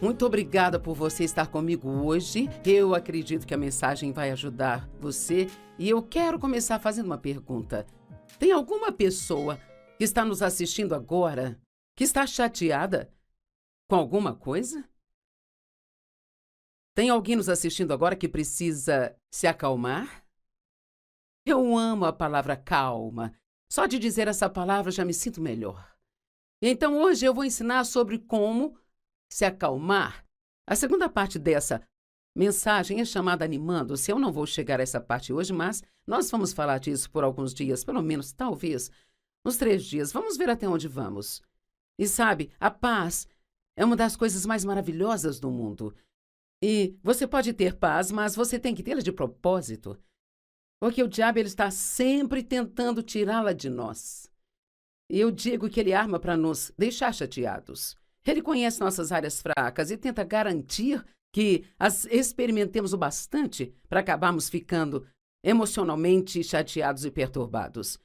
Muito obrigada por você estar comigo hoje. Eu acredito que a mensagem vai ajudar você e eu quero começar fazendo uma pergunta. Tem alguma pessoa que está nos assistindo agora que está chateada com alguma coisa? Tem alguém nos assistindo agora que precisa se acalmar? Eu amo a palavra calma. Só de dizer essa palavra já me sinto melhor. Então hoje eu vou ensinar sobre como se acalmar. A segunda parte dessa mensagem é chamada Animando-se. Eu não vou chegar a essa parte hoje, mas nós vamos falar disso por alguns dias, pelo menos, talvez, uns 3 dias. Vamos ver até onde vamos. E sabe, a paz é uma das coisas mais maravilhosas do mundo. E você pode ter paz, mas você tem que tê-la de propósito. Porque o diabo ele está sempre tentando tirá-la de nós. E eu digo que ele arma para nos deixar chateados. Ele conhece nossas áreas fracas e tenta garantir que as experimentemos o bastante para acabarmos ficando emocionalmente chateados e perturbados.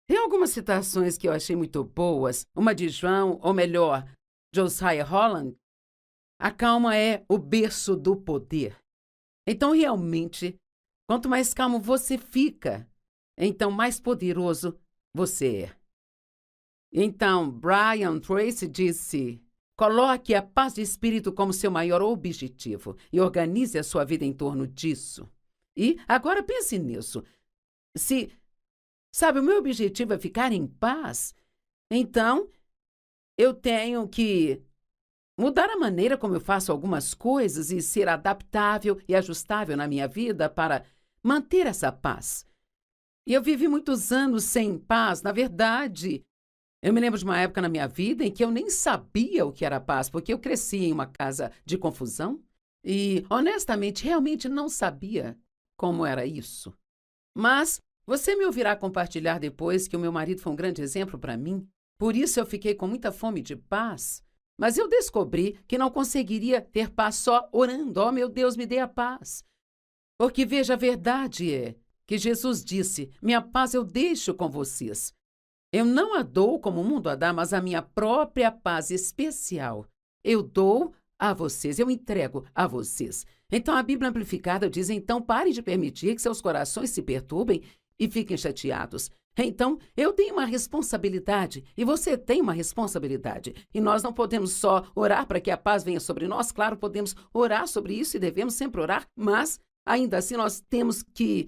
Tem algumas citações que eu achei muito boas. Uma de João, ou melhor, Josiah Holland. A calma é o berço do poder. Então, realmente, quanto mais calmo você fica, então mais poderoso você é. Então, Brian Tracy disse: coloque a paz de espírito como seu maior objetivo e organize a sua vida em torno disso. E agora pense nisso. Sabe, o meu objetivo é ficar em paz, então eu tenho que mudar a maneira como eu faço algumas coisas e ser adaptável e ajustável na minha vida para manter essa paz. E eu vivi muitos anos sem paz, na verdade. Eu me lembro de uma época na minha vida em que eu nem sabia o que era paz, porque eu cresci em uma casa de confusão e, honestamente, realmente não sabia como era isso. Mas você me ouvirá compartilhar depois que o meu marido foi um grande exemplo para mim. Por isso eu fiquei com muita fome de paz. Mas eu descobri que não conseguiria ter paz só orando. Oh, meu Deus, me dê a paz. Porque, veja, a verdade é que Jesus disse: minha paz eu deixo com vocês. Eu não a dou como o mundo a dá, mas a minha própria paz especial. Eu dou a vocês, eu entrego a vocês. Então a Bíblia Amplificada diz: então pare de permitir que seus corações se perturbem e fiquem chateados. Então eu tenho uma responsabilidade e você tem uma responsabilidade. E nós não podemos só orar para que a paz venha sobre nós. Claro, podemos orar sobre isso e devemos sempre orar, mas ainda assim nós temos que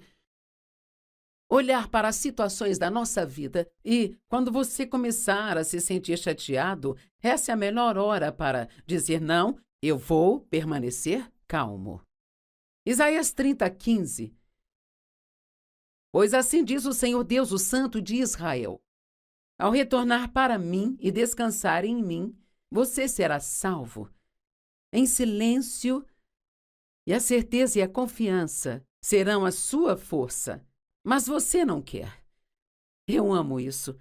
olhar para as situações da nossa vida e, quando você começar a se sentir chateado, essa é a melhor hora para dizer: não, eu vou permanecer calmo. Isaías 30:15. Pois assim diz o Senhor Deus, o Santo de Israel: ao retornar para mim e descansar em mim, você será salvo. Em silêncio, e a certeza e a confiança serão a sua força. Mas você não quer. Eu amo isso.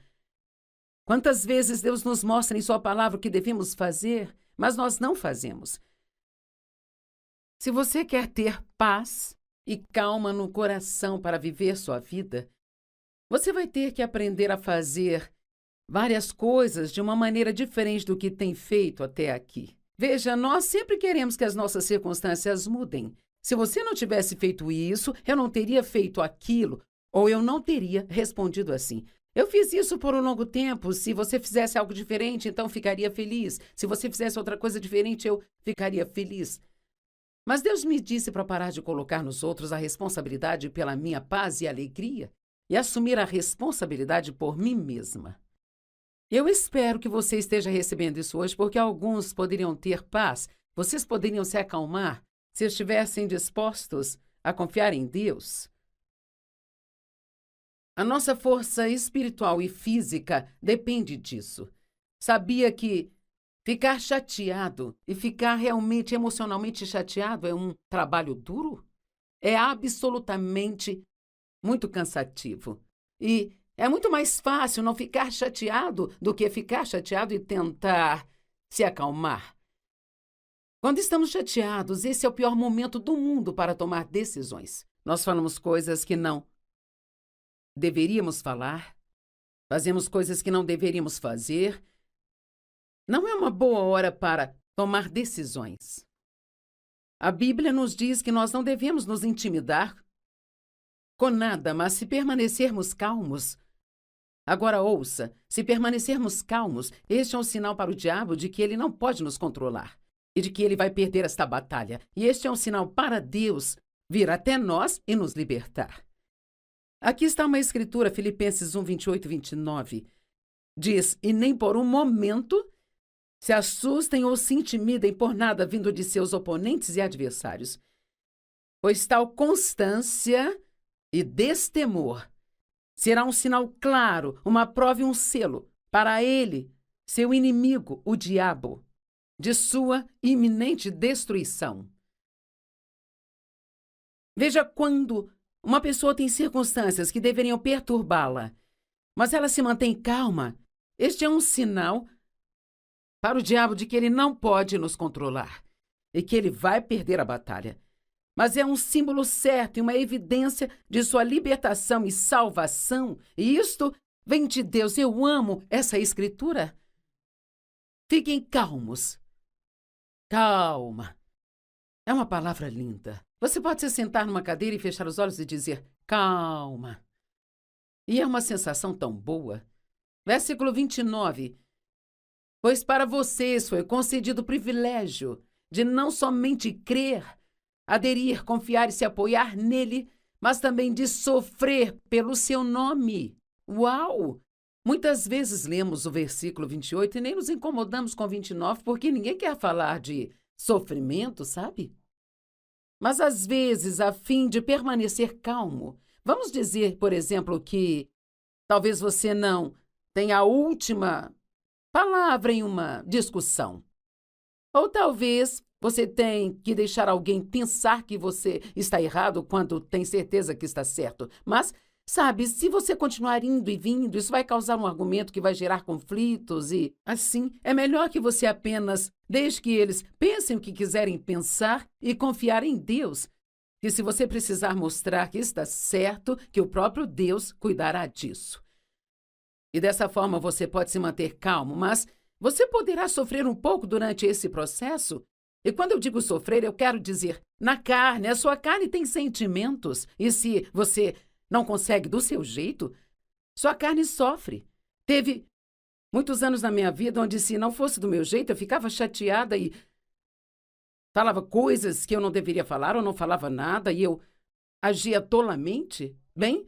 Quantas vezes Deus nos mostra em sua palavra o que devemos fazer, mas nós não fazemos. Se você quer ter paz e calma no coração para viver sua vida, você vai ter que aprender a fazer várias coisas de uma maneira diferente do que tem feito até aqui. Veja, nós sempre queremos que as nossas circunstâncias mudem. Se você não tivesse feito isso, eu não teria feito aquilo, ou eu não teria respondido assim. Eu fiz isso por um longo tempo. Se você fizesse algo diferente, então ficaria feliz. Se você fizesse outra coisa diferente, eu ficaria feliz. Mas Deus me disse para parar de colocar nos outros a responsabilidade pela minha paz e alegria e assumir a responsabilidade por mim mesma. Eu espero que você esteja recebendo isso hoje, porque alguns poderiam ter paz, vocês poderiam se acalmar se estivessem dispostos a confiar em Deus. A nossa força espiritual e física depende disso. Sabia que ficar chateado e ficar realmente emocionalmente chateado é um trabalho duro? É absolutamente muito cansativo. E é muito mais fácil não ficar chateado do que ficar chateado e tentar se acalmar. Quando estamos chateados, esse é o pior momento do mundo para tomar decisões. Nós falamos coisas que não deveríamos falar, fazemos coisas que não deveríamos fazer. Não é uma boa hora para tomar decisões. A Bíblia nos diz que nós não devemos nos intimidar com nada, mas se permanecermos calmos. Agora ouça, se permanecermos calmos, este é um sinal para o diabo de que ele não pode nos controlar e de que ele vai perder esta batalha. E este é um sinal para Deus vir até nós e nos libertar. Aqui está uma escritura, Filipenses 1, 28 e 29. Diz, e nem por um momento se assustem ou se intimidem por nada vindo de seus oponentes e adversários, pois tal constância e destemor será um sinal claro, uma prova e um selo para ele, seu inimigo, o diabo, de sua iminente destruição. Veja quando uma pessoa tem circunstâncias que deveriam perturbá-la, mas ela se mantém calma. Este é um sinal para o diabo de que ele não pode nos controlar e que ele vai perder a batalha. Mas é um símbolo certo e uma evidência de sua libertação e salvação. E isto vem de Deus. Eu amo essa escritura. Fiquem calmos. Calma. É uma palavra linda. Você pode se sentar numa cadeira e fechar os olhos e dizer, calma. E é uma sensação tão boa. Versículo 29. Pois para vocês foi concedido o privilégio de não somente crer, aderir, confiar e se apoiar nele, mas também de sofrer pelo seu nome. Uau! Muitas vezes lemos o versículo 28 e nem nos incomodamos com 29, porque ninguém quer falar de sofrimento, sabe? Mas às vezes, a fim de permanecer calmo, vamos dizer, por exemplo, que talvez você não tenha a última palavra em uma discussão. Ou talvez você tenha que deixar alguém pensar que você está errado quando tem certeza que está certo. Mas, sabe, se você continuar indo e vindo, isso vai causar um argumento que vai gerar conflitos e, assim, é melhor que você apenas deixe que eles pensem o que quiserem pensar e confiar em Deus. E se você precisar mostrar que está certo, que o próprio Deus cuidará disso. E dessa forma você pode se manter calmo, mas você poderá sofrer um pouco durante esse processo. E quando eu digo sofrer, eu quero dizer na carne. A sua carne tem sentimentos. E se você não consegue do seu jeito, sua carne sofre. Teve muitos anos na minha vida onde, se não fosse do meu jeito, eu ficava chateada e falava coisas que eu não deveria falar ou não falava nada e eu agia tolamente. Bem,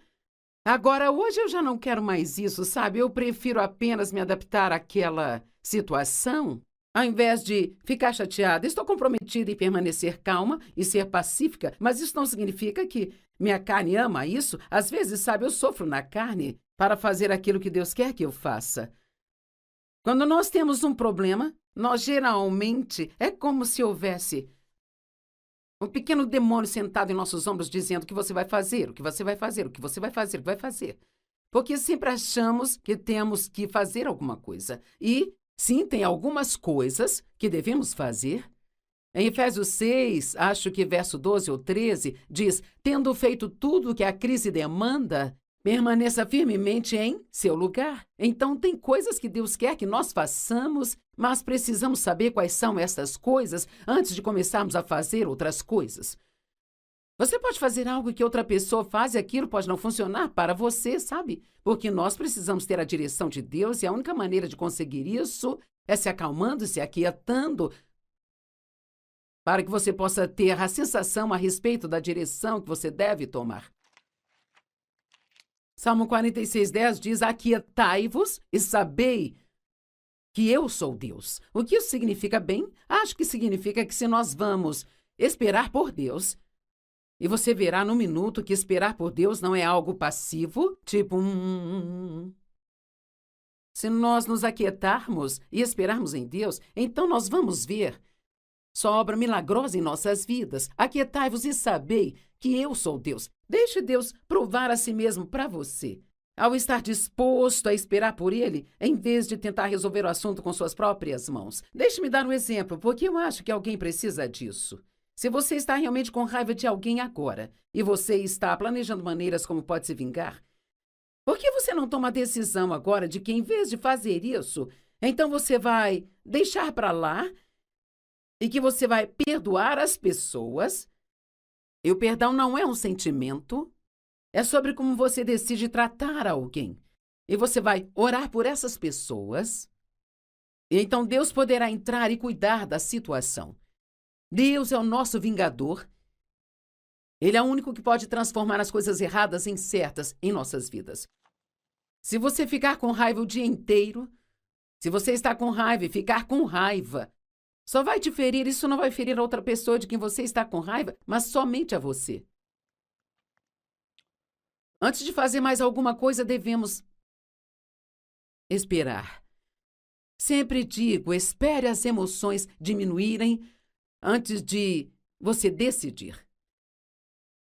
agora, hoje eu já não quero mais isso, sabe? Eu prefiro apenas me adaptar àquela situação, ao invés de ficar chateada. Estou comprometida em permanecer calma e ser pacífica, mas isso não significa que minha carne ama isso. Às vezes, sabe, eu sofro na carne para fazer aquilo que Deus quer que eu faça. Quando nós temos um problema, nós geralmente é como se houvesse um pequeno demônio sentado em nossos ombros dizendo o que você vai fazer, o que você vai fazer, o que você vai fazer, o que vai fazer. Porque sempre achamos que temos que fazer alguma coisa. E, sim, tem algumas coisas que devemos fazer. Em Efésios 6, acho que verso 12 ou 13, diz, tendo feito tudo o que a crise demanda, permaneça firmemente em seu lugar. Então, tem coisas que Deus quer que nós façamos, mas precisamos saber quais são essas coisas antes de começarmos a fazer outras coisas. Você pode fazer algo que outra pessoa faz e aquilo pode não funcionar para você, sabe? Porque nós precisamos ter a direção de Deus e a única maneira de conseguir isso é se acalmando e se aquietando para que você possa ter a sensação a respeito da direção que você deve tomar. Salmo 46:10 diz, aquietai-vos e sabei que eu sou Deus. O que isso significa bem? Acho que significa que se nós vamos esperar por Deus, e você verá no minuto que esperar por Deus não é algo passivo, tipo Se nós nos aquietarmos e esperarmos em Deus, então nós vamos ver sua obra milagrosa em nossas vidas. Aquietai-vos e sabei que eu sou Deus. Deixe Deus provar a si mesmo para você. Ao estar disposto a esperar por Ele, em vez de tentar resolver o assunto com suas próprias mãos. Deixe-me dar um exemplo, porque eu acho que alguém precisa disso. Se você está realmente com raiva de alguém agora, e você está planejando maneiras como pode se vingar, por que você não toma a decisão agora de que, em vez de fazer isso, então você vai deixar para lá e que você vai perdoar as pessoas. E o perdão não é um sentimento, é sobre como você decide tratar alguém. E você vai orar por essas pessoas, e então Deus poderá entrar e cuidar da situação. Deus é o nosso vingador. Ele é o único que pode transformar as coisas erradas em certas em nossas vidas. Se você ficar com raiva o dia inteiro, se você está com raiva e ficar com raiva, só vai te ferir, isso não vai ferir a outra pessoa de quem você está com raiva, mas somente a você. Antes de fazer mais alguma coisa, devemos esperar. Sempre digo, espere as emoções diminuírem antes de você decidir.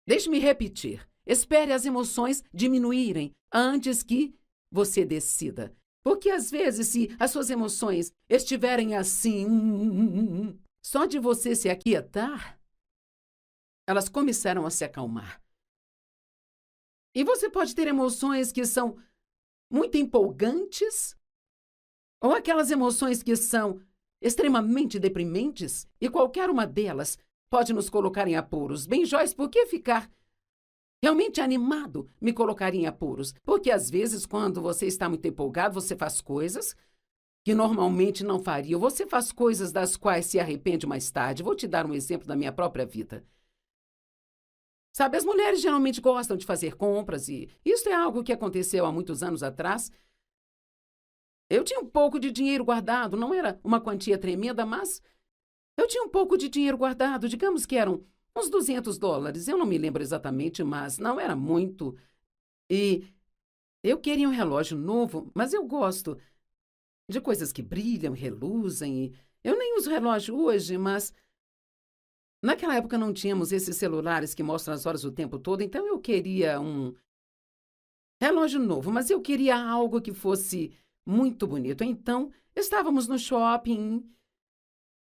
Deixe-me repetir. Espere as emoções diminuírem antes que você decida. Porque, às vezes, se as suas emoções estiverem assim, só de você se aquietar, elas começarão a se acalmar. E você pode ter emoções que são muito empolgantes, ou aquelas emoções que são extremamente deprimentes, e qualquer uma delas pode nos colocar em apuros. Bem, Joyce, por que ficar realmente animado me colocaria em apuros? Porque, às vezes, quando você está muito empolgado, você faz coisas que normalmente não faria. Você faz coisas das quais se arrepende mais tarde. Vou te dar um exemplo da minha própria vida. Sabe, as mulheres geralmente gostam de fazer compras e isso é algo que aconteceu há muitos anos atrás. Eu tinha um pouco de dinheiro guardado, não era uma quantia tremenda, mas eu tinha um pouco de dinheiro guardado, digamos que eram uns $200. Eu não me lembro exatamente, mas não era muito. E eu queria um relógio novo, mas eu gosto de coisas que brilham, reluzem. E eu nem uso relógio hoje, mas naquela época não tínhamos esses celulares que mostram as horas o tempo todo, então eu queria um relógio novo, mas eu queria algo que fosse muito bonito. Então, estávamos no shopping.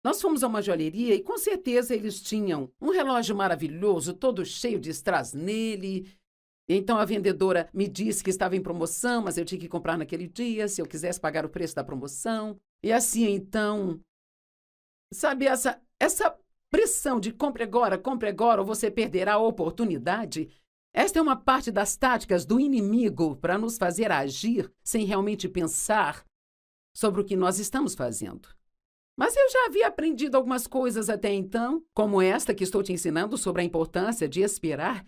Nós fomos a uma joalheria e com certeza eles tinham um relógio maravilhoso, todo cheio de strass nele. Então a vendedora me disse que estava em promoção, mas eu tinha que comprar naquele dia, se eu quisesse pagar o preço da promoção. E assim, então, sabe, essa pressão de compre agora, ou você perderá a oportunidade. Esta é uma parte das táticas do inimigo para nos fazer agir sem realmente pensar sobre o que nós estamos fazendo. Mas eu já havia aprendido algumas coisas até então, como esta que estou te ensinando sobre a importância de esperar,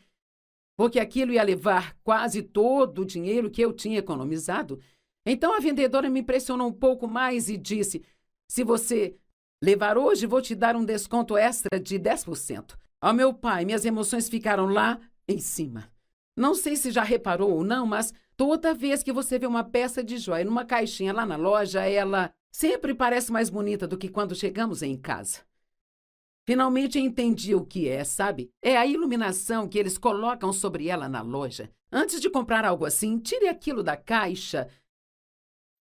porque aquilo ia levar quase todo o dinheiro que eu tinha economizado. Então a vendedora me pressionou um pouco mais e disse: se você levar hoje, vou te dar um desconto extra de 10%. Ó, meu pai, minhas emoções ficaram lá em cima. Não sei se já reparou ou não, mas toda vez que você vê uma peça de joia numa caixinha lá na loja, ela sempre parece mais bonita do que quando chegamos em casa. Finalmente entendi o que é, sabe? É a iluminação que eles colocam sobre ela na loja. Antes de comprar algo assim, tire aquilo da caixa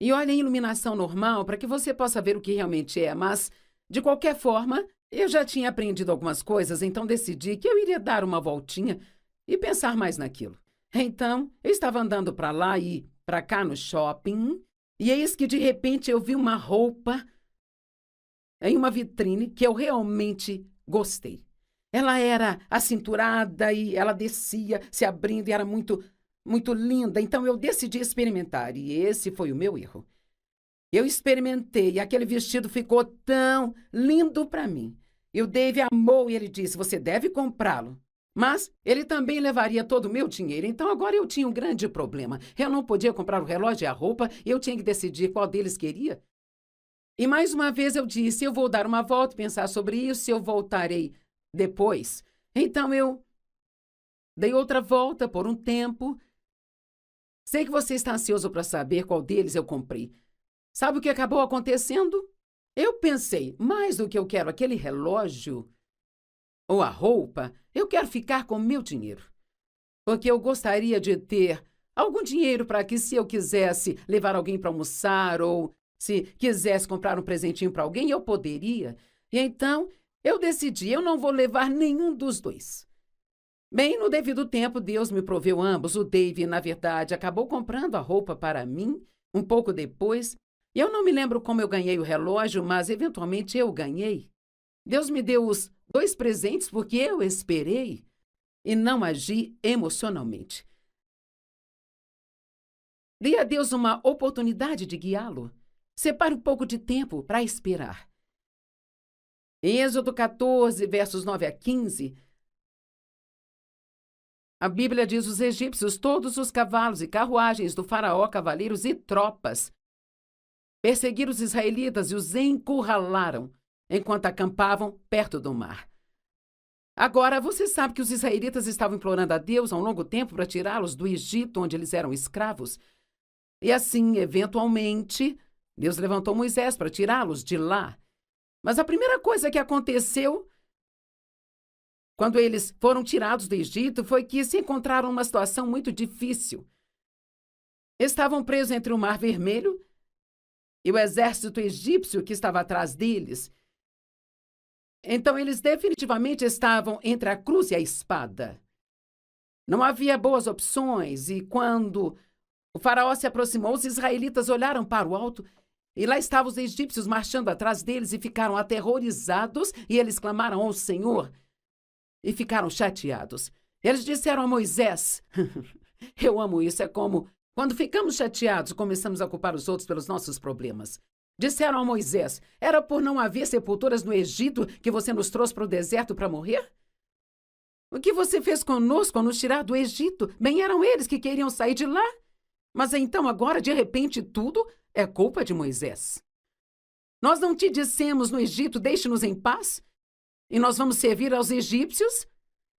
e olhe a iluminação normal para que você possa ver o que realmente é. Mas, de qualquer forma, eu já tinha aprendido algumas coisas, então decidi que eu iria dar uma voltinha e pensar mais naquilo. Então, eu estava andando para lá e para cá no shopping, e eis que de repente eu vi uma roupa em uma vitrine que eu realmente gostei. Ela era acinturada e ela descia, se abrindo, e era muito, muito linda. Então eu decidi experimentar, e esse foi o meu erro. Eu experimentei e aquele vestido ficou tão lindo para mim. E o Dave amou e ele disse: você deve comprá-lo. Mas ele também levaria todo o meu dinheiro, então agora eu tinha um grande problema. Eu não podia comprar o relógio e a roupa, eu tinha que decidir qual deles queria. E mais uma vez eu disse: eu vou dar uma volta, pensar sobre isso, eu voltarei depois. Então eu dei outra volta por um tempo. Sei que você está ansioso para saber qual deles eu comprei. Sabe o que acabou acontecendo? Eu pensei, mais do que eu quero aquele relógio ou a roupa, eu quero ficar com o meu dinheiro. Porque eu gostaria de ter algum dinheiro para que, se eu quisesse levar alguém para almoçar ou se quisesse comprar um presentinho para alguém, eu poderia. E então, eu decidi, eu não vou levar nenhum dos dois. Bem, no devido tempo, Deus me proveu ambos. O Dave, na verdade, acabou comprando a roupa para mim um pouco depois. Eu não me lembro como eu ganhei o relógio, mas eventualmente eu ganhei. Deus me deu os 2 presentes porque eu esperei e não agi emocionalmente. Dê a Deus uma oportunidade de guiá-lo. Separe um pouco de tempo para esperar. Em Êxodo 14, versos 9 a 15, a Bíblia diz: os egípcios, todos os cavalos e carruagens do faraó, cavaleiros e tropas, perseguiram os israelitas e os encurralaram, enquanto acampavam perto do mar. Agora, você sabe que os israelitas estavam implorando a Deus há um longo tempo para tirá-los do Egito, onde eles eram escravos. E assim, eventualmente, Deus levantou Moisés para tirá-los de lá. Mas a primeira coisa que aconteceu quando eles foram tirados do Egito foi que se encontraram numa situação muito difícil. Estavam presos entre o Mar Vermelho e o exército egípcio que estava atrás deles. Então, eles definitivamente estavam entre a cruz e a espada. Não havia boas opções, e quando o faraó se aproximou, os israelitas olharam para o alto, e lá estavam os egípcios marchando atrás deles e ficaram aterrorizados, e eles clamaram ao Senhor e ficaram chateados. Eles disseram a Moisés, eu amo isso, é como quando ficamos chateados, começamos a culpar os outros pelos nossos problemas. Disseram a Moisés, era por não haver sepulturas no Egito que você nos trouxe para o deserto para morrer? O que você fez conosco ao nos tirar do Egito? Bem, eram eles que queriam sair de lá. Mas então agora, de repente, tudo é culpa de Moisés. Nós não te dissemos no Egito, deixe-nos em paz? E nós vamos servir aos egípcios?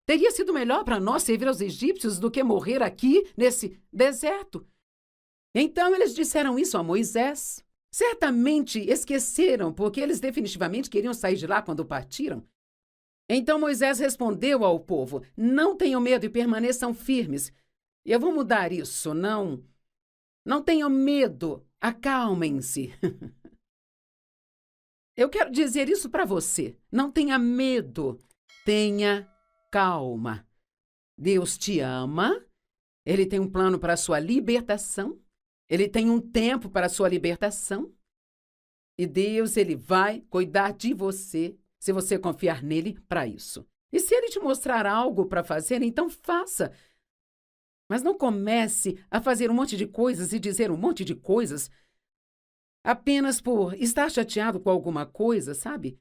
Teria sido melhor para nós servir aos egípcios do que morrer aqui, nesse deserto. Então eles disseram isso a Moisés. Certamente esqueceram, porque eles definitivamente queriam sair de lá quando partiram. Então Moisés respondeu ao povo, não tenham medo e permaneçam firmes. E eu vou mudar isso, não tenham medo, acalmem-se. Eu quero dizer isso para você. Não tenha medo, tenha calma. Deus te ama, Ele tem um plano para a sua libertação, Ele tem um tempo para a sua libertação. E Deus, Ele vai cuidar de você, se você confiar nele para isso. E se Ele te mostrar algo para fazer, então faça. Mas não comece a fazer um monte de coisas e dizer um monte de coisas apenas por estar chateado com alguma coisa, sabe?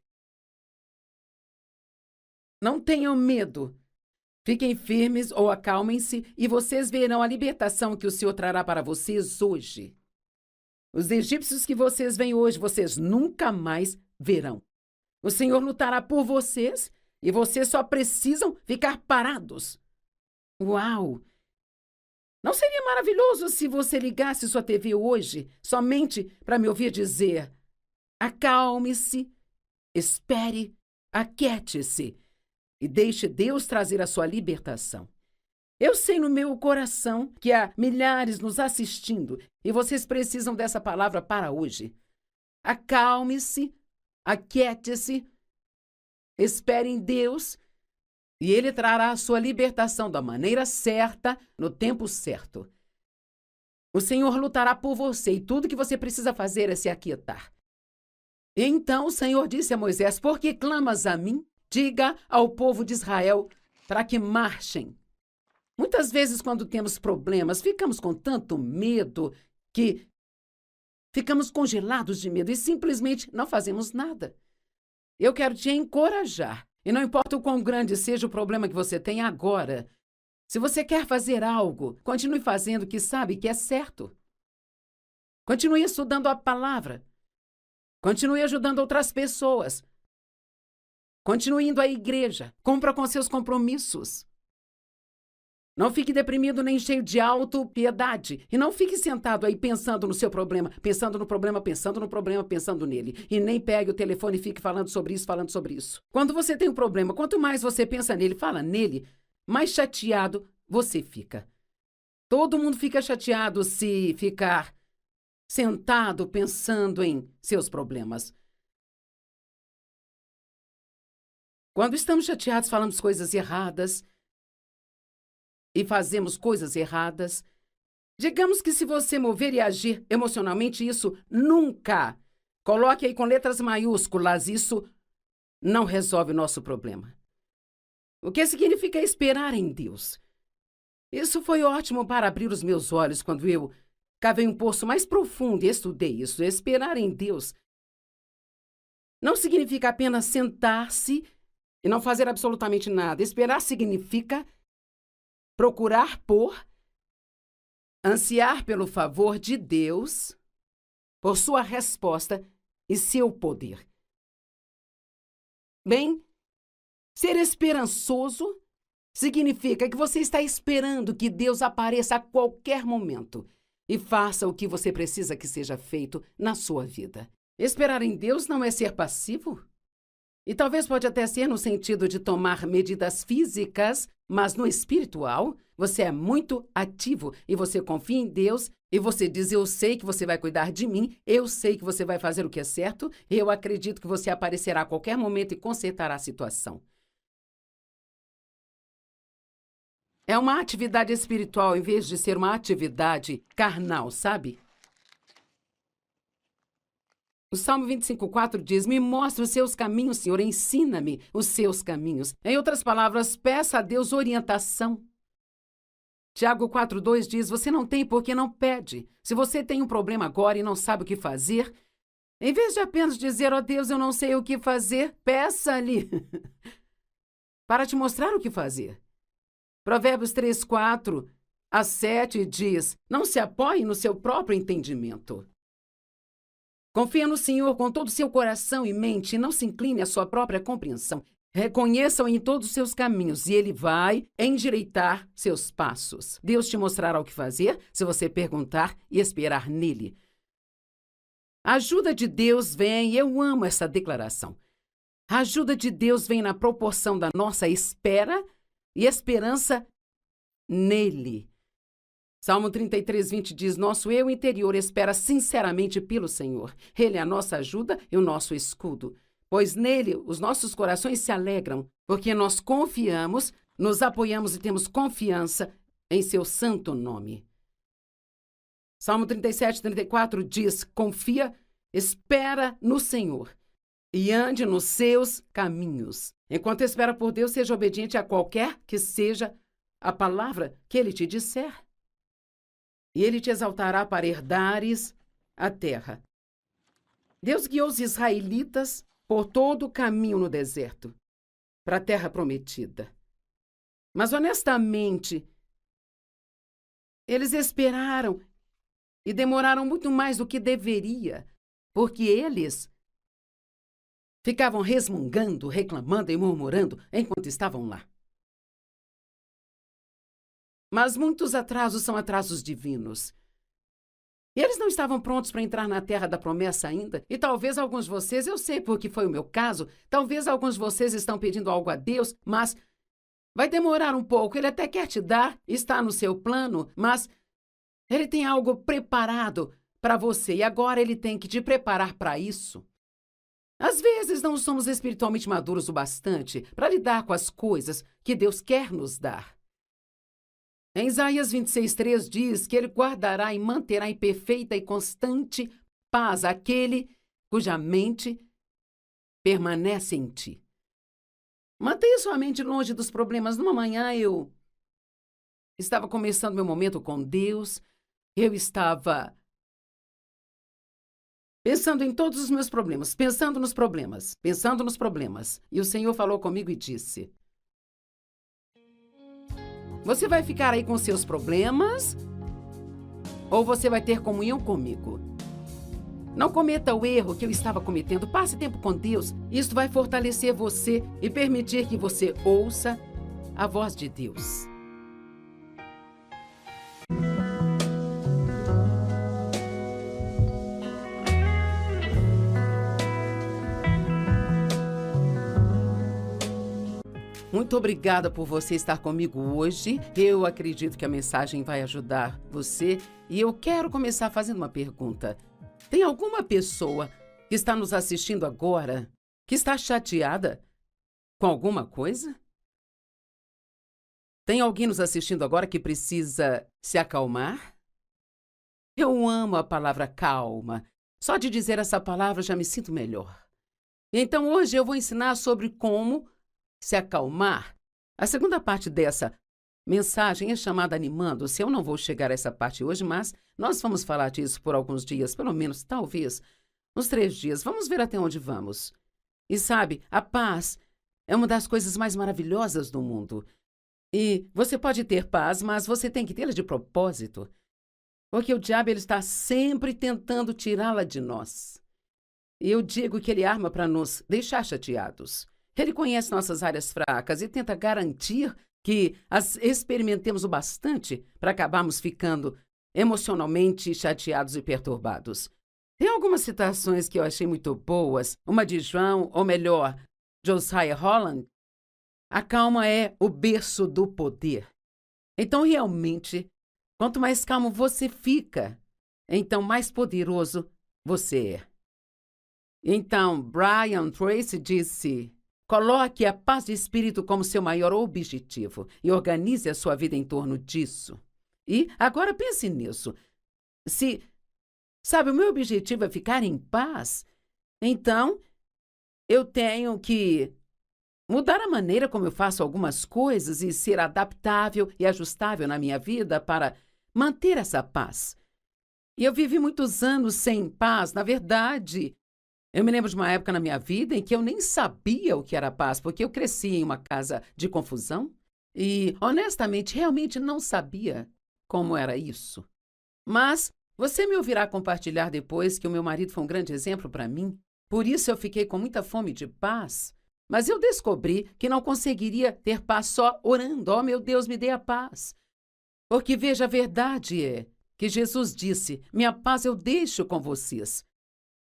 Não tenham medo. Fiquem firmes ou acalmem-se e vocês verão a libertação que o Senhor trará para vocês hoje. Os egípcios que vocês veem hoje, vocês nunca mais verão. O Senhor lutará por vocês e vocês só precisam ficar parados. Uau! Não seria maravilhoso se você ligasse sua TV hoje somente para me ouvir dizer: acalme-se, espere, aquiete-se e deixe Deus trazer a sua libertação. Eu sei no meu coração que há milhares nos assistindo e vocês precisam dessa palavra para hoje. Acalme-se, aquiete-se, espere em Deus e Ele trará a sua libertação da maneira certa, no tempo certo. O Senhor lutará por você e tudo que você precisa fazer é se aquietar. E então o Senhor disse a Moisés: por que clamas a mim? Diga ao povo de Israel para que marchem. Muitas vezes, quando temos problemas, ficamos com tanto medo que ficamos congelados de medo e simplesmente não fazemos nada. Eu quero te encorajar. E não importa o quão grande seja o problema que você tem agora, se você quer fazer algo, continue fazendo o que sabe que é certo. Continue estudando a palavra. Continue ajudando outras pessoas. Continue indo à igreja. Cumpra com seus compromissos. Não fique deprimido nem cheio de autopiedade. E não fique sentado aí pensando no seu problema, pensando no problema, pensando no problema, pensando nele. E nem pegue o telefone e fique falando sobre isso, falando sobre isso. Quando você tem um problema, quanto mais você pensa nele, fala nele, mais chateado você fica. Todo mundo fica chateado se ficar sentado pensando em seus problemas. Quando estamos chateados, falamos coisas erradas e fazemos coisas erradas. Digamos que se você mover e agir emocionalmente, isso nunca, coloque aí com letras maiúsculas, isso não resolve o nosso problema. O que significa esperar em Deus? Isso foi ótimo para abrir os meus olhos quando eu cavei um poço mais profundo e estudei isso. Esperar em Deus não significa apenas sentar-se e não fazer absolutamente nada. Esperar significa procurar ansiar pelo favor de Deus, por sua resposta e seu poder. Bem, ser esperançoso significa que você está esperando que Deus apareça a qualquer momento e faça o que você precisa que seja feito na sua vida. Esperar em Deus não é ser passivo. E talvez pode até ser no sentido de tomar medidas físicas, mas no espiritual, você é muito ativo e você confia em Deus e você diz: eu sei que você vai cuidar de mim, eu sei que você vai fazer o que é certo, eu acredito que você aparecerá a qualquer momento e consertará a situação. É uma atividade espiritual em vez de ser uma atividade carnal, sabe? O Salmo 25:4 diz: me mostra os seus caminhos, Senhor, ensina-me os seus caminhos. Em outras palavras, peça a Deus orientação. Tiago 4:2 diz: você não tem porque não pede. Se você tem um problema agora e não sabe o que fazer, em vez de apenas dizer: ó Deus, eu não sei o que fazer, peça-lhe para te mostrar o que fazer. Provérbios 3:4-7 diz: não se apoie no seu próprio entendimento. Confia no Senhor com todo o seu coração e mente e não se incline à sua própria compreensão. Reconheça-o em todos os seus caminhos e ele vai endireitar seus passos. Deus te mostrará o que fazer se você perguntar e esperar nele. A ajuda de Deus vem, e eu amo essa declaração. A ajuda de Deus vem na proporção da nossa espera e esperança nele. Salmo 33:20 diz: nosso eu interior espera sinceramente pelo Senhor. Ele é a nossa ajuda e o nosso escudo. Pois nele os nossos corações se alegram, porque nós confiamos, nos apoiamos e temos confiança em seu santo nome. Salmo 37:34 diz: confia, espera no Senhor e ande nos seus caminhos. Enquanto espera por Deus, seja obediente a qualquer que seja a palavra que ele te disser. E ele te exaltará para herdares a terra. Deus guiou os israelitas por todo o caminho no deserto, para a terra prometida. Mas, honestamente, eles esperaram e demoraram muito mais do que deveria, porque eles ficavam resmungando, reclamando e murmurando enquanto estavam lá. Mas muitos atrasos são atrasos divinos. E eles não estavam prontos para entrar na terra da promessa ainda. E talvez alguns de vocês, eu sei porque foi o meu caso, talvez alguns de vocês estão pedindo algo a Deus, mas vai demorar um pouco. Ele até quer te dar, está no seu plano, mas ele tem algo preparado para você e agora ele tem que te preparar para isso. Às vezes não somos espiritualmente maduros o bastante para lidar com as coisas que Deus quer nos dar. Em Isaías 26:3 diz que ele guardará e manterá em perfeita e constante paz aquele cuja mente permanece em ti. Mantenha sua mente longe dos problemas. Numa manhã eu estava começando meu momento com Deus, eu estava pensando em todos os meus problemas, pensando nos problemas. E o Senhor falou comigo e disse: você vai ficar aí com seus problemas ou você vai ter comunhão comigo? Não cometa o erro que eu estava cometendo. Passe tempo com Deus. Isso vai fortalecer você e permitir que você ouça a voz de Deus. Muito obrigada por você estar comigo hoje. Eu acredito que a mensagem vai ajudar você. E eu quero começar fazendo uma pergunta. Tem alguma pessoa que está nos assistindo agora que está chateada com alguma coisa? Tem alguém nos assistindo agora que precisa se acalmar? Eu amo a palavra calma. Só de dizer essa palavra já me sinto melhor. Então hoje eu vou ensinar sobre como se acalmar. A segunda parte dessa mensagem é chamada Animando-se. Eu não vou chegar a essa parte hoje, mas nós vamos falar disso por alguns dias, pelo menos, talvez, uns 3 dias. Vamos ver até onde vamos. E sabe, a paz é uma das coisas mais maravilhosas do mundo. E você pode ter paz, mas você tem que tê-la de propósito. Porque o diabo ele está sempre tentando tirá-la de nós. E eu digo que ele arma para nos deixar chateados. Ele conhece nossas áreas fracas e tenta garantir que as experimentemos o bastante para acabarmos ficando emocionalmente chateados e perturbados. Tem algumas citações que eu achei muito boas. Uma de João, ou melhor, Josiah Holland. A calma é o berço do poder. Então, realmente, quanto mais calmo você fica, então mais poderoso você é. Então, Brian Tracy disse: coloque a paz de espírito como seu maior objetivo e organize a sua vida em torno disso. E agora pense nisso. Sabe, o meu objetivo é ficar em paz, então eu tenho que mudar a maneira como eu faço algumas coisas e ser adaptável e ajustável na minha vida para manter essa paz. E eu vivi muitos anos sem paz, na verdade. Eu me lembro de uma época na minha vida em que eu nem sabia o que era paz, porque eu cresci em uma casa de confusão e, honestamente, realmente não sabia como era isso. Mas você me ouvirá compartilhar depois que o meu marido foi um grande exemplo para mim. Por isso eu fiquei com muita fome de paz. Mas eu descobri que não conseguiria ter paz só orando. Oh, meu Deus, me dê a paz. Porque, veja, a verdade é que Jesus disse: minha paz eu deixo com vocês.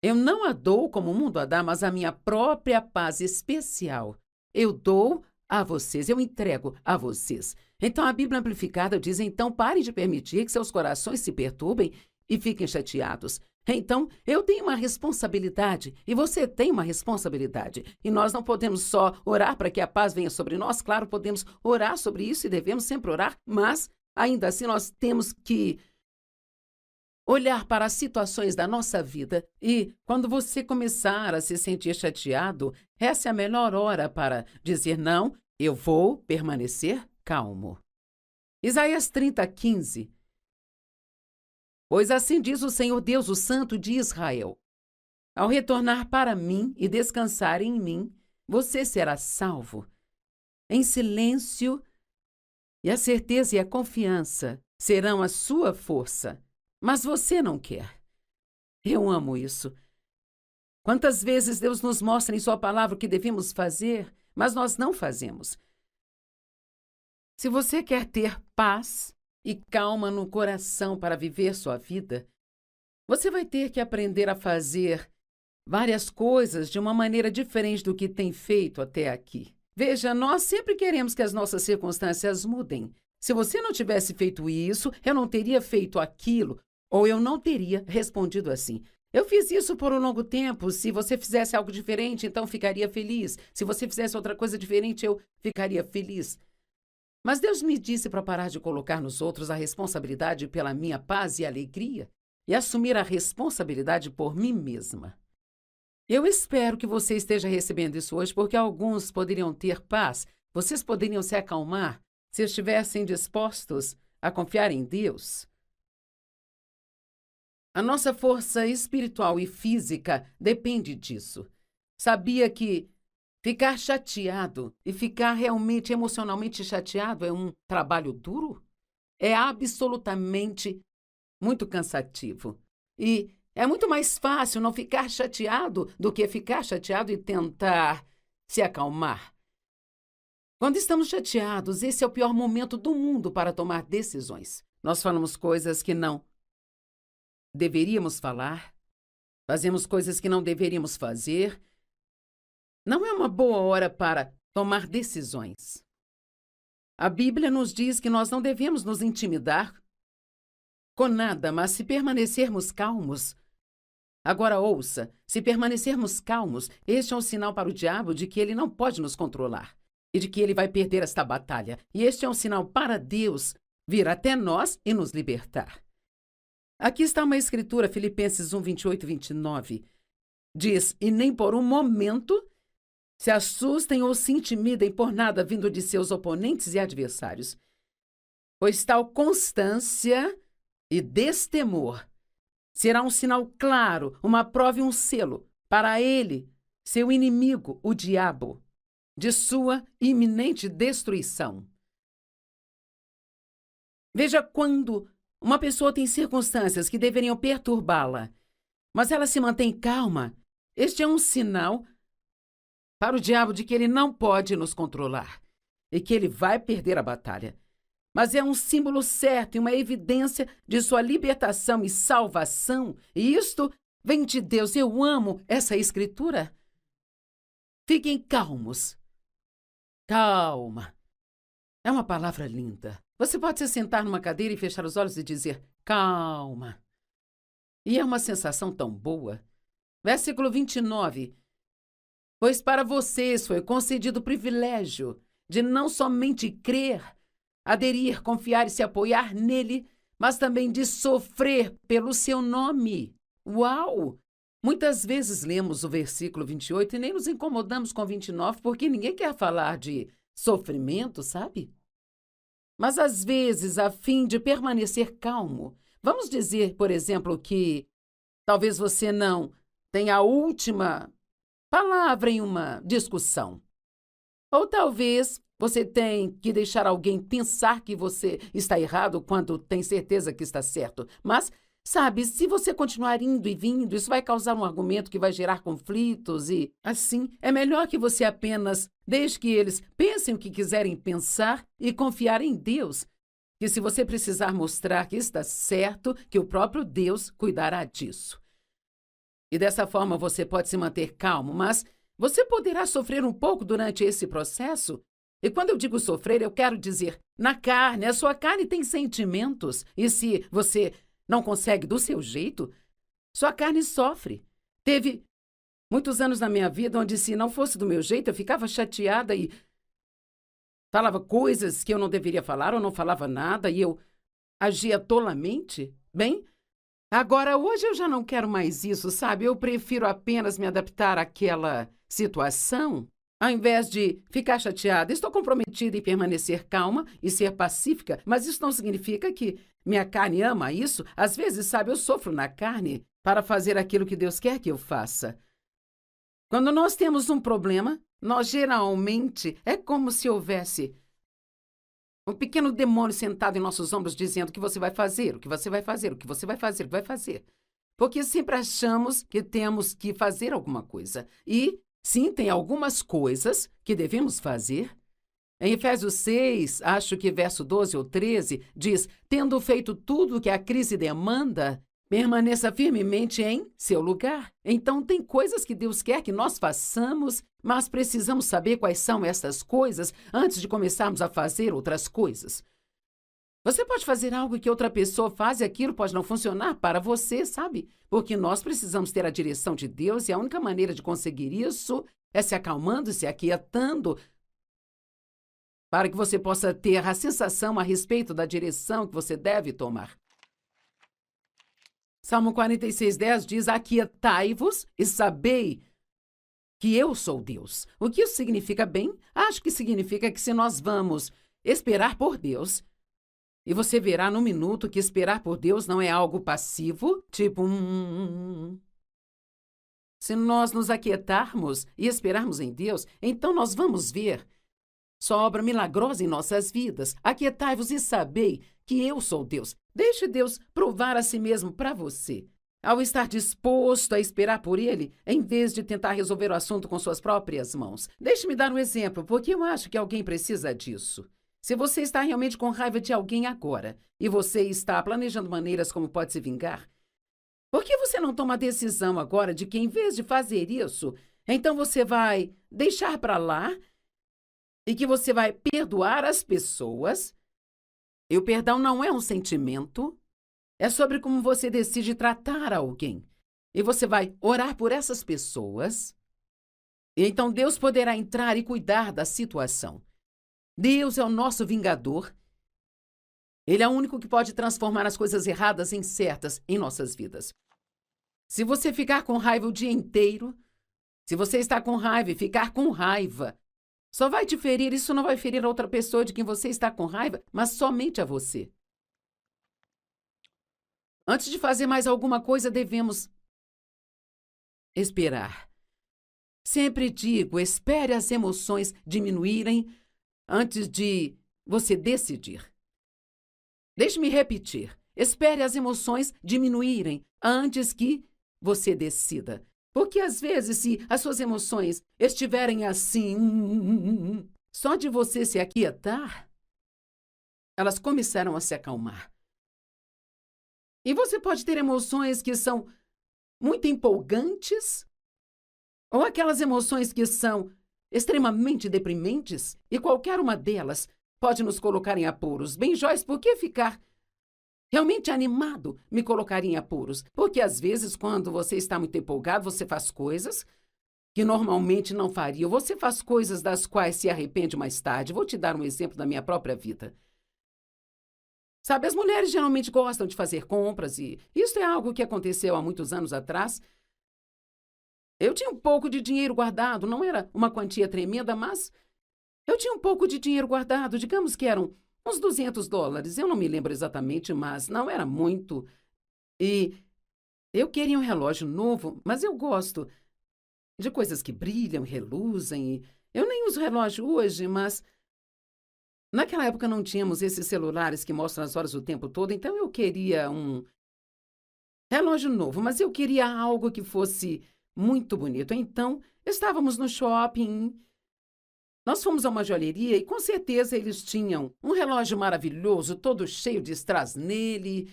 Eu não a dou como o mundo a dá, mas a minha própria paz especial eu dou a vocês, eu entrego a vocês. Então a Bíblia Amplificada diz: então pare de permitir que seus corações se perturbem e fiquem chateados. Então eu tenho uma responsabilidade e você tem uma responsabilidade. E nós não podemos só orar para que a paz venha sobre nós. Claro, podemos orar sobre isso e devemos sempre orar, mas ainda assim nós temos que olhar para as situações da nossa vida e, quando você começar a se sentir chateado, essa é a melhor hora para dizer: não, eu vou permanecer calmo. Isaías 30:15. Pois assim diz o Senhor Deus, o Santo de Israel: ao retornar para mim e descansar em mim, você será salvo. Em silêncio, e a certeza e a confiança serão a sua força. Mas você não quer. Eu amo isso. Quantas vezes Deus nos mostra em sua palavra o que devemos fazer, mas nós não fazemos. Se você quer ter paz e calma no coração para viver sua vida, você vai ter que aprender a fazer várias coisas de uma maneira diferente do que tem feito até aqui. Veja, nós sempre queremos que as nossas circunstâncias mudem. Se você não tivesse feito isso, eu não teria feito aquilo, ou eu não teria respondido assim. Eu fiz isso por um longo tempo. Se você fizesse algo diferente, então ficaria feliz. Se você fizesse outra coisa diferente, eu ficaria feliz. Mas Deus me disse para parar de colocar nos outros a responsabilidade pela minha paz e alegria e assumir a responsabilidade por mim mesma. Eu espero que você esteja recebendo isso hoje, porque alguns poderiam ter paz, vocês poderiam se acalmar se estivessem dispostos a confiar em Deus. A nossa força espiritual e física depende disso. Sabia que ficar chateado e ficar realmente emocionalmente chateado é um trabalho duro? É absolutamente muito cansativo. E é muito mais fácil não ficar chateado do que ficar chateado e tentar se acalmar. Quando estamos chateados, esse é o pior momento do mundo para tomar decisões. Nós falamos coisas que não deveríamos falar, fazemos coisas que não deveríamos fazer. Não é uma boa hora para tomar decisões. A Bíblia nos diz que nós não devemos nos intimidar com nada, mas se permanecermos calmos. Agora ouça, se permanecermos calmos, este é um sinal para o diabo de que ele não pode nos controlar e de que ele vai perder esta batalha. E este é um sinal para Deus vir até nós e nos libertar. Aqui está uma escritura, Filipenses 1, 28 e 29. Diz, e nem por um momento se assustem ou se intimidem por nada vindo de seus oponentes e adversários, pois tal constância e destemor será um sinal claro, uma prova e um selo para ele, seu inimigo, o diabo, de sua iminente destruição. Veja quando uma pessoa tem circunstâncias que deveriam perturbá-la, mas ela se mantém calma. Este é um sinal para o diabo de que ele não pode nos controlar e que ele vai perder a batalha. Mas é um símbolo certo e uma evidência de sua libertação e salvação. E isto vem de Deus. Eu amo essa escritura. Fiquem calmos. Calma. É uma palavra linda. Você pode se sentar numa cadeira e fechar os olhos e dizer, calma. E é uma sensação tão boa. Versículo 29. Pois para vocês foi concedido o privilégio de não somente crer, aderir, confiar e se apoiar nele, mas também de sofrer pelo seu nome. Uau! Muitas vezes lemos o versículo 28 e nem nos incomodamos com 29, porque ninguém quer falar de sofrimento, sabe? Mas às vezes, a fim de permanecer calmo, vamos dizer, por exemplo, que talvez você não tenha a última palavra em uma discussão. Ou talvez você tenha que deixar alguém pensar que você está errado quando tem certeza que está certo. Mas, sabe, se você continuar indo e vindo, isso vai causar um argumento que vai gerar conflitos e, assim, é melhor que você apenas deixe que eles pensem o que quiserem pensar e confiar em Deus. Que se você precisar mostrar que está certo, que o próprio Deus cuidará disso. E dessa forma você pode se manter calmo, mas você poderá sofrer um pouco durante esse processo. E quando eu digo sofrer, eu quero dizer na carne. A sua carne tem sentimentos. E se você não consegue do seu jeito, sua carne sofre. Teve muitos anos na minha vida onde, se não fosse do meu jeito, eu ficava chateada e falava coisas que eu não deveria falar ou não falava nada e eu agia tolamente. Bem, agora, hoje eu já não quero mais isso, sabe? Eu prefiro apenas me adaptar àquela situação, ao invés de ficar chateada. Estou comprometida em permanecer calma e ser pacífica, mas isso não significa que minha carne ama isso. Às vezes, sabe, eu sofro na carne para fazer aquilo que Deus quer que eu faça. Quando nós temos um problema, nós geralmente é como se houvesse um pequeno demônio sentado em nossos ombros dizendo o que você vai fazer, o que você vai fazer, o que você vai fazer, o que vai fazer. Porque sempre achamos que temos que fazer alguma coisa. E, sim, tem algumas coisas que devemos fazer. Em Efésios 6, acho que verso 12 ou 13, diz, tendo feito tudo o que a crise demanda, permaneça firmemente em seu lugar. Então, tem coisas que Deus quer que nós façamos, mas precisamos saber quais são essas coisas antes de começarmos a fazer outras coisas. Você pode fazer algo que outra pessoa faz e aquilo pode não funcionar para você, sabe? Porque nós precisamos ter a direção de Deus e a única maneira de conseguir isso é se acalmando e se aquietando para que você possa ter a sensação a respeito da direção que você deve tomar. Salmo 46:10 diz, aquietai-vos e sabei que eu sou Deus. O que isso significa bem? Acho que significa que se nós vamos esperar por Deus, e você verá no minuto que esperar por Deus não é algo passivo, tipo Se nós nos aquietarmos e esperarmos em Deus, então nós vamos ver sua obra milagrosa em nossas vidas. Aquietai-vos e sabei que eu sou Deus. Deixe Deus provar a si mesmo para você. Ao estar disposto a esperar por Ele, em vez de tentar resolver o assunto com suas próprias mãos. Deixe-me dar um exemplo, porque eu acho que alguém precisa disso. Se você está realmente com raiva de alguém agora, e você está planejando maneiras como pode se vingar, por que você não toma a decisão agora de que, em vez de fazer isso, então você vai deixar para lá e que você vai perdoar as pessoas? E o perdão não é um sentimento, é sobre como você decide tratar alguém. E você vai orar por essas pessoas, e então Deus poderá entrar e cuidar da situação. Deus é o nosso vingador. Ele é o único que pode transformar as coisas erradas em certas em nossas vidas. Se você ficar com raiva o dia inteiro, se você está com raiva e ficar com raiva, só vai te ferir, isso não vai ferir a outra pessoa de quem você está com raiva, mas somente a você. Antes de fazer mais alguma coisa, devemos esperar. Sempre digo, espere as emoções diminuírem antes de você decidir. Deixe-me repetir. Espere as emoções diminuírem antes que você decida. Porque, às vezes, se as suas emoções estiverem assim, só de você se aquietar, elas começarão a se acalmar. E você pode ter emoções que são muito empolgantes, ou aquelas emoções que são extremamente deprimentes, e qualquer uma delas pode nos colocar em apuros. Bem, Joyce, por que ficar realmente animado me colocaria em apuros? Porque, às vezes, quando você está muito empolgado, você faz coisas que normalmente não faria. Você faz coisas das quais se arrepende mais tarde. Vou te dar um exemplo da minha própria vida. Sabe, as mulheres geralmente gostam de fazer compras e isso é algo que aconteceu há muitos anos atrás. Eu tinha um pouco de dinheiro guardado, não era uma quantia tremenda, mas eu tinha um pouco de dinheiro guardado, digamos que eram uns $200. Eu não me lembro exatamente, mas não era muito. E eu queria um relógio novo, mas eu gosto de coisas que brilham, reluzem. Eu nem uso relógio hoje, mas naquela época não tínhamos esses celulares que mostram as horas o tempo todo, então eu queria um relógio novo, mas eu queria algo que fosse muito bonito. Então, estávamos no shopping, nós fomos a uma joalheria e com certeza eles tinham um relógio maravilhoso, todo cheio de strass nele.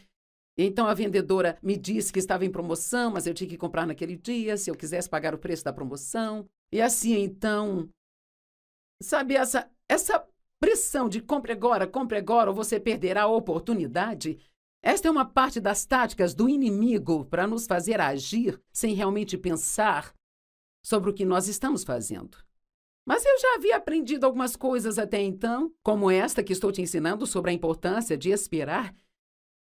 Então a vendedora me disse que estava em promoção, mas eu tinha que comprar naquele dia, se eu quisesse pagar o preço da promoção. E assim, então, sabe, essa pressão de compre agora, ou você perderá a oportunidade. Esta é uma parte das táticas do inimigo para nos fazer agir sem realmente pensar sobre o que nós estamos fazendo. Mas eu já havia aprendido algumas coisas até então, como esta que estou te ensinando sobre a importância de esperar,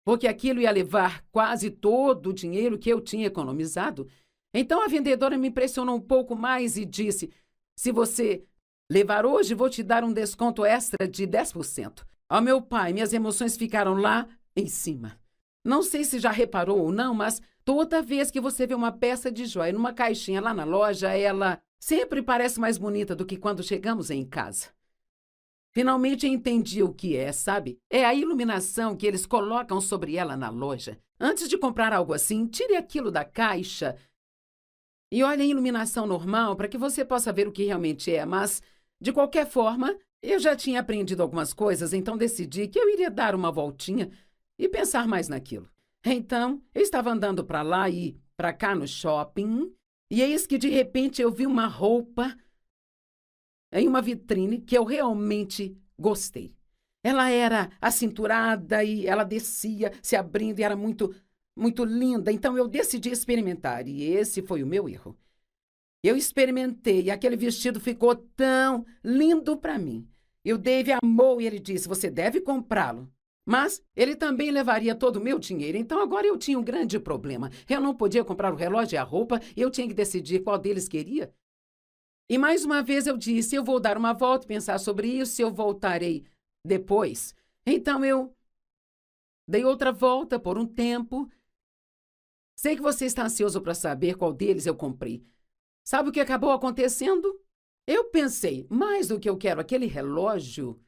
porque aquilo ia levar quase todo o dinheiro que eu tinha economizado. Então a vendedora me pressionou um pouco mais e disse: se você levar hoje, vou te dar um desconto extra de 10%. Ó, meu pai, minhas emoções ficaram lá em cima. Não sei se já reparou ou não, mas toda vez que você vê uma peça de joia numa caixinha lá na loja, ela sempre parece mais bonita do que quando chegamos em casa. Finalmente entendi o que é, sabe? É a iluminação que eles colocam sobre ela na loja. Antes de comprar algo assim, tire aquilo da caixa e olhe a iluminação normal para que você possa ver o que realmente é. Mas, de qualquer forma, eu já tinha aprendido algumas coisas, então decidi que eu iria dar uma voltinha e pensar mais naquilo. Então, eu estava andando para lá e para cá no shopping, e eis que de repente eu vi uma roupa em uma vitrine que eu realmente gostei. Ela era acinturada e ela descia, se abrindo e era muito, muito linda. Então eu decidi experimentar e esse foi o meu erro. Eu experimentei e aquele vestido ficou tão lindo para mim. E o Dave amou e ele disse: você deve comprá-lo. Mas ele também levaria todo o meu dinheiro, então agora eu tinha um grande problema. Eu não podia comprar o relógio e a roupa, e eu tinha que decidir qual deles queria. E mais uma vez eu disse: eu vou dar uma volta e pensar sobre isso, eu voltarei depois. Então eu dei outra volta por um tempo. Sei que você está ansioso para saber qual deles eu comprei. Sabe o que acabou acontecendo? Eu pensei, mais do que eu quero aquele relógio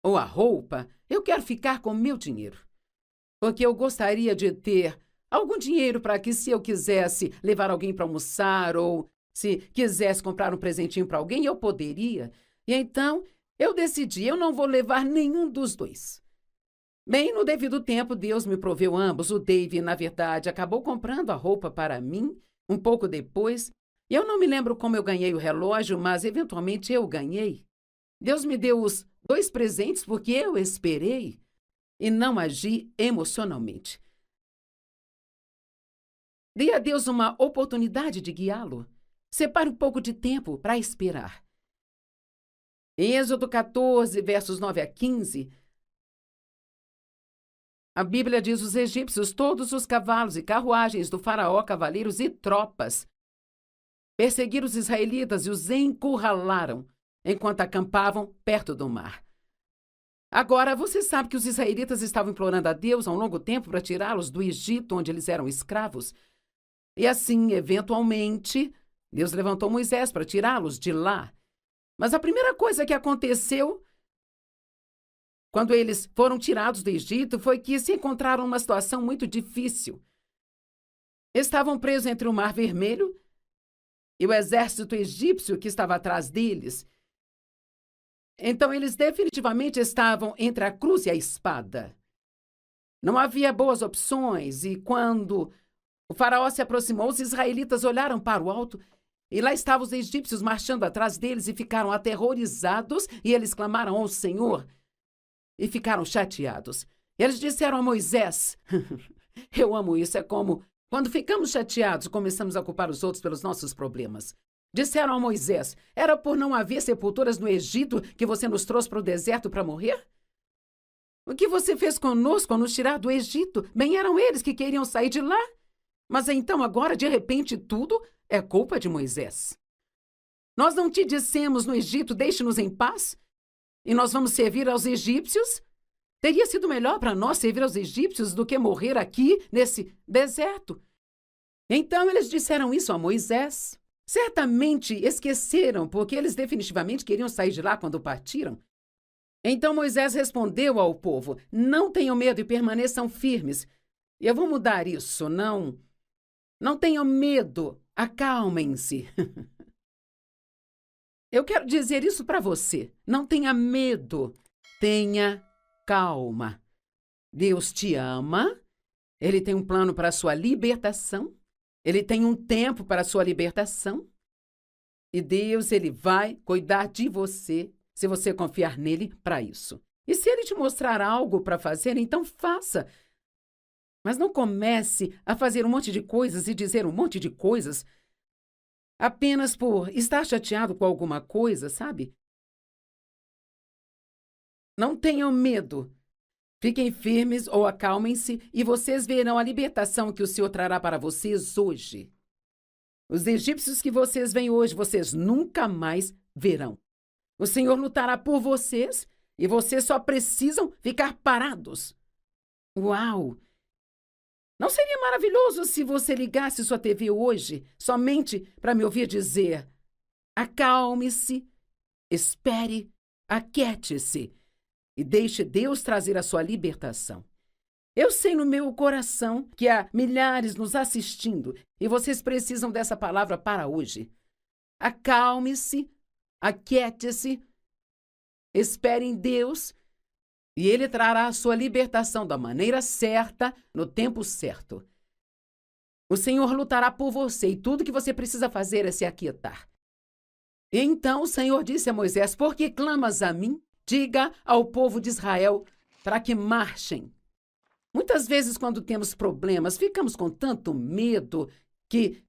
ou a roupa, eu quero ficar com o meu dinheiro. Porque eu gostaria de ter algum dinheiro para que, se eu quisesse levar alguém para almoçar ou se quisesse comprar um presentinho para alguém, eu poderia. E então eu decidi, eu não vou levar nenhum dos dois. Bem, no devido tempo, Deus me proveu ambos. O Dave, na verdade, acabou comprando a roupa para mim um pouco depois. E eu não me lembro como eu ganhei o relógio, mas eventualmente eu ganhei. Deus me deu os 2 presentes porque eu esperei e não agi emocionalmente. Dê a Deus uma oportunidade de guiá-lo. Separe um pouco de tempo para esperar. Em Êxodo 14, versos 9 a 15, A Bíblia diz: os egípcios, todos os cavalos e carruagens do faraó, cavaleiros e tropas, perseguiram os israelitas e os encurralaram, enquanto acampavam perto do mar. Agora, você sabe que os israelitas estavam implorando a Deus há um longo tempo para tirá-los do Egito, onde eles eram escravos. E assim, eventualmente, Deus levantou Moisés para tirá-los de lá. Mas a primeira coisa que aconteceu quando eles foram tirados do Egito foi que se encontraram numa situação muito difícil. Estavam presos entre o Mar Vermelho e o exército egípcio que estava atrás deles. Então, eles definitivamente estavam entre a cruz e a espada. Não havia boas opções, e quando o faraó se aproximou, os israelitas olharam para o alto, e lá estavam os egípcios marchando atrás deles e ficaram aterrorizados, e eles clamaram ao Senhor e ficaram chateados. Eles disseram a Moisés, eu amo isso, é como quando ficamos chateados, começamos a culpar os outros pelos nossos problemas. Disseram a Moisés, era por não haver sepulturas no Egito que você nos trouxe para o deserto para morrer? O que você fez conosco ao nos tirar do Egito? Bem, eram eles que queriam sair de lá. Mas então agora, de repente, tudo é culpa de Moisés. Nós não te dissemos no Egito, deixe-nos em paz? E nós vamos servir aos egípcios? Teria sido melhor para nós servir aos egípcios do que morrer aqui, nesse deserto. Então eles disseram isso a Moisés. Certamente esqueceram, porque eles definitivamente queriam sair de lá quando partiram. Então Moisés respondeu ao povo, não tenham medo e permaneçam firmes. E eu vou mudar isso, não tenham medo, acalmem-se. Eu quero dizer isso para você, não tenha medo, tenha calma. Deus te ama, Ele tem um plano para a sua libertação. Ele tem um tempo para a sua libertação. E Deus, Ele vai cuidar de você, se você confiar nele para isso. E se Ele te mostrar algo para fazer, então faça. Mas não comece a fazer um monte de coisas e dizer um monte de coisas apenas por estar chateado com alguma coisa, sabe? Não tenham medo. Fiquem firmes ou acalmem-se e vocês verão a libertação que o Senhor trará para vocês hoje. Os egípcios que vocês veem hoje, vocês nunca mais verão. O Senhor lutará por vocês e vocês só precisam ficar parados. Uau! Não seria maravilhoso se você ligasse sua TV hoje somente para me ouvir dizer: acalme-se, espere, aquiete-se e deixe Deus trazer a sua libertação. Eu sei no meu coração que há milhares nos assistindo e vocês precisam dessa palavra para hoje. Acalme-se, aquiete-se, espere em Deus e Ele trará a sua libertação da maneira certa, no tempo certo. O Senhor lutará por você e tudo que você precisa fazer é se aquietar. E então o Senhor disse a Moisés: por que clamas a mim? Diga ao povo de Israel para que marchem. Muitas vezes, quando temos problemas, ficamos com tanto medo que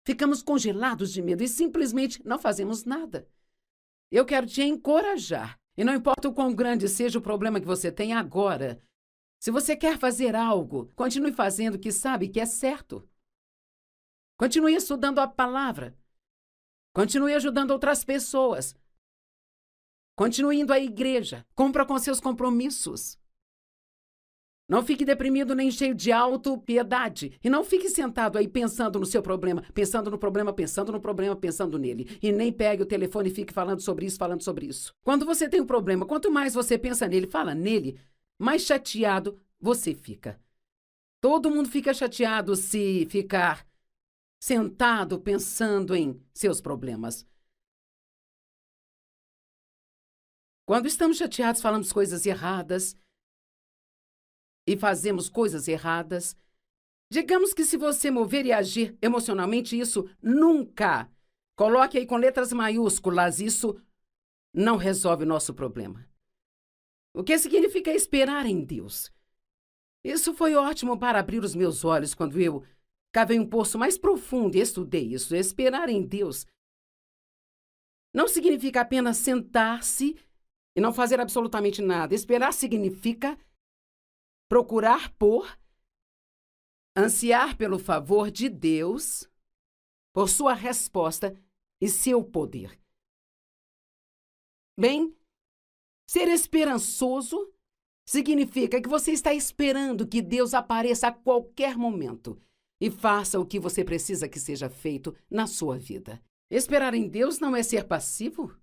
ficamos congelados de medo e simplesmente não fazemos nada. Eu quero te encorajar. E não importa o quão grande seja o problema que você tem agora, se você quer fazer algo, continue fazendo o que sabe que é certo. Continue estudando a palavra. Continue ajudando outras pessoas. Continue indo à igreja. Cumpra com seus compromissos. Não fique deprimido nem cheio de autopiedade. E não fique sentado aí pensando no seu problema, pensando no problema, pensando no problema, pensando nele. E nem pegue o telefone e fique falando sobre isso, falando sobre isso. Quando você tem um problema, quanto mais você pensa nele, fala nele, mais chateado você fica. Todo mundo fica chateado se ficar sentado pensando em seus problemas. Quando estamos chateados, falamos coisas erradas e fazemos coisas erradas. Digamos que se você mover e agir emocionalmente, isso nunca, coloque aí com letras maiúsculas, isso não resolve o nosso problema. O que significa esperar em Deus? Isso foi ótimo para abrir os meus olhos quando eu cavei um poço mais profundo e estudei isso. Esperar em Deus não significa apenas sentar-se e não fazer absolutamente nada. Esperar significa procurar por, ansiar pelo favor de Deus, por sua resposta e seu poder. Bem, ser esperançoso significa que você está esperando que Deus apareça a qualquer momento e faça o que você precisa que seja feito na sua vida. Esperar em Deus não é ser passivo?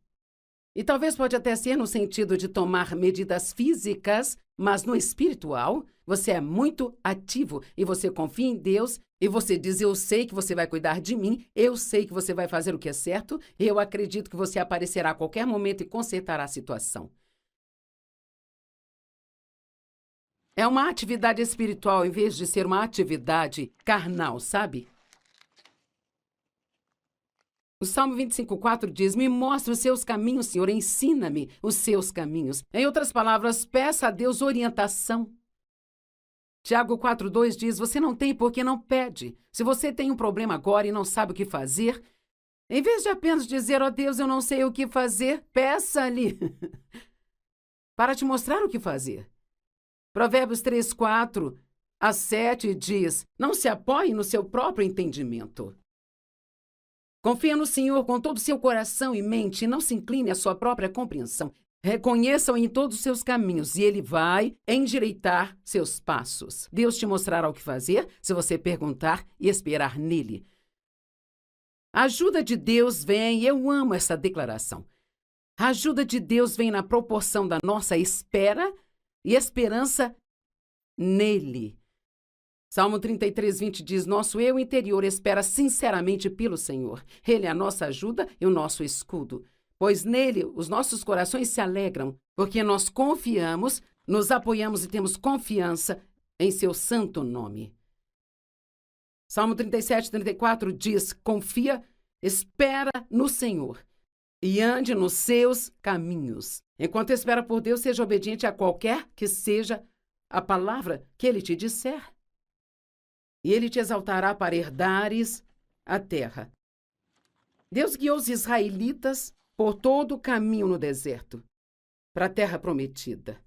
E talvez pode até ser no sentido de tomar medidas físicas, mas no espiritual, você é muito ativo e você confia em Deus e você diz: eu sei que você vai cuidar de mim, eu sei que você vai fazer o que é certo, e eu acredito que você aparecerá a qualquer momento e consertará a situação. É uma atividade espiritual em vez de ser uma atividade carnal, sabe? O Salmo 25:4 diz: me mostra os seus caminhos, Senhor, ensina-me os seus caminhos. Em outras palavras, peça a Deus orientação. Tiago 4:2 diz: você não tem porque não pede. Se você tem um problema agora e não sabe o que fazer, em vez de apenas dizer: ó Deus, eu não sei o que fazer, peça-lhe para te mostrar o que fazer. Provérbios 3:4-7 diz: não se apoie no seu próprio entendimento. Confia no Senhor com todo o seu coração e mente e não se incline à sua própria compreensão. Reconheça-o em todos os seus caminhos e ele vai endireitar seus passos. Deus te mostrará o que fazer se você perguntar e esperar nele. A ajuda de Deus vem, e eu amo essa declaração. A ajuda de Deus vem na proporção da nossa espera e esperança nele. Salmo 33:20 diz: nosso eu interior espera sinceramente pelo Senhor. Ele é a nossa ajuda e o nosso escudo. Pois nele os nossos corações se alegram, porque nós confiamos, nos apoiamos e temos confiança em seu santo nome. Salmo 37:34 diz: confia, espera no Senhor e ande nos seus caminhos. Enquanto espera por Deus, seja obediente a qualquer que seja a palavra que ele te disser. E ele te exaltará para herdares a terra. Deus guiou os israelitas por todo o caminho no deserto, para a terra prometida.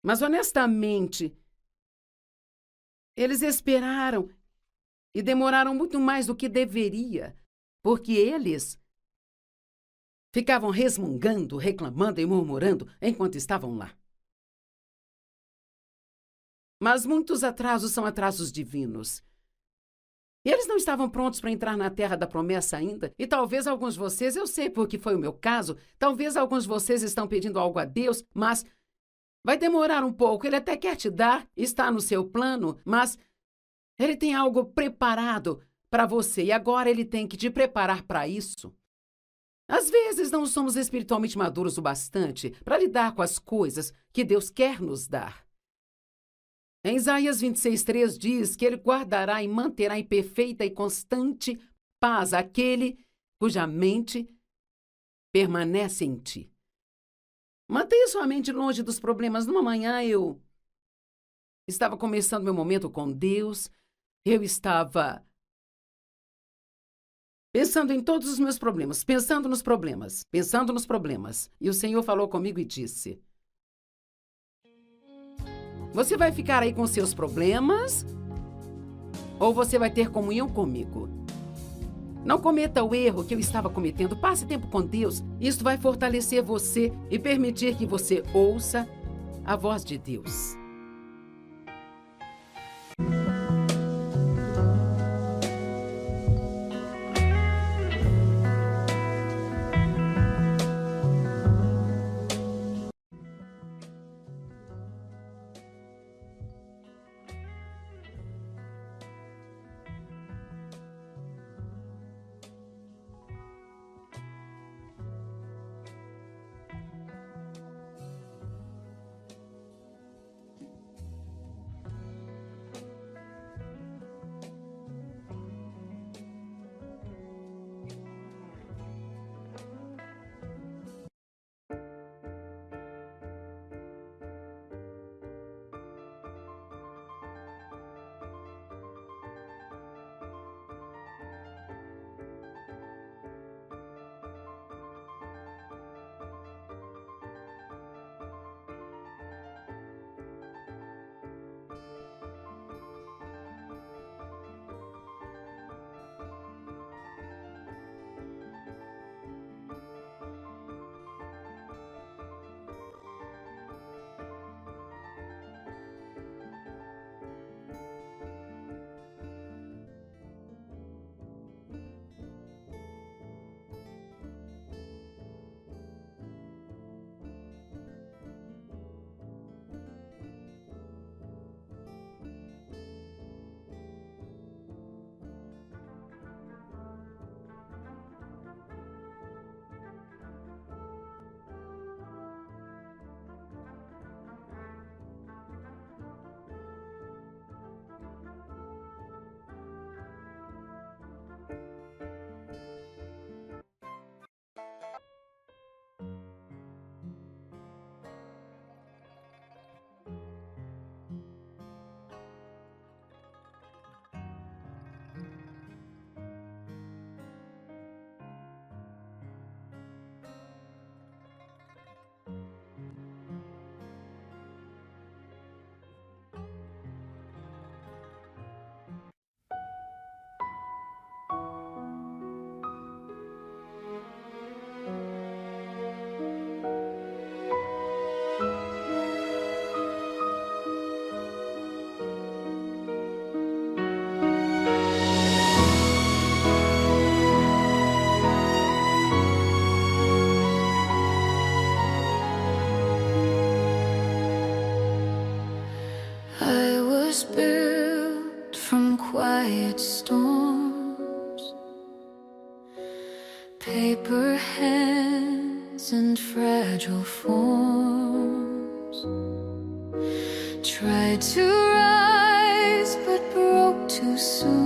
Mas, honestamente, eles esperaram e demoraram muito mais do que deveria, porque eles ficavam resmungando, reclamando e murmurando enquanto estavam lá. Mas muitos atrasos são atrasos divinos. E eles não estavam prontos para entrar na terra da promessa ainda. E talvez alguns de vocês, eu sei porque foi o meu caso, talvez alguns de vocês estão pedindo algo a Deus, mas vai demorar um pouco. Ele até quer te dar, está no seu plano, mas ele tem algo preparado para você e agora ele tem que te preparar para isso. Às vezes não somos espiritualmente maduros o bastante para lidar com as coisas que Deus quer nos dar. Em Isaías 26:3 diz que ele guardará e manterá em perfeita e constante paz aquele cuja mente permanece em ti. Mantenha sua mente longe dos problemas. Numa manhã eu estava começando meu momento com Deus, eu estava pensando em todos os meus problemas, pensando nos problemas. E o Senhor falou comigo e disse: você vai ficar aí com seus problemas ou você vai ter comunhão comigo? Não cometa o erro que eu estava cometendo. Passe tempo com Deus. Isso vai fortalecer você e permitir que você ouça a voz de Deus. was built from quiet storms, paper hands and fragile forms, tried to rise but broke too soon.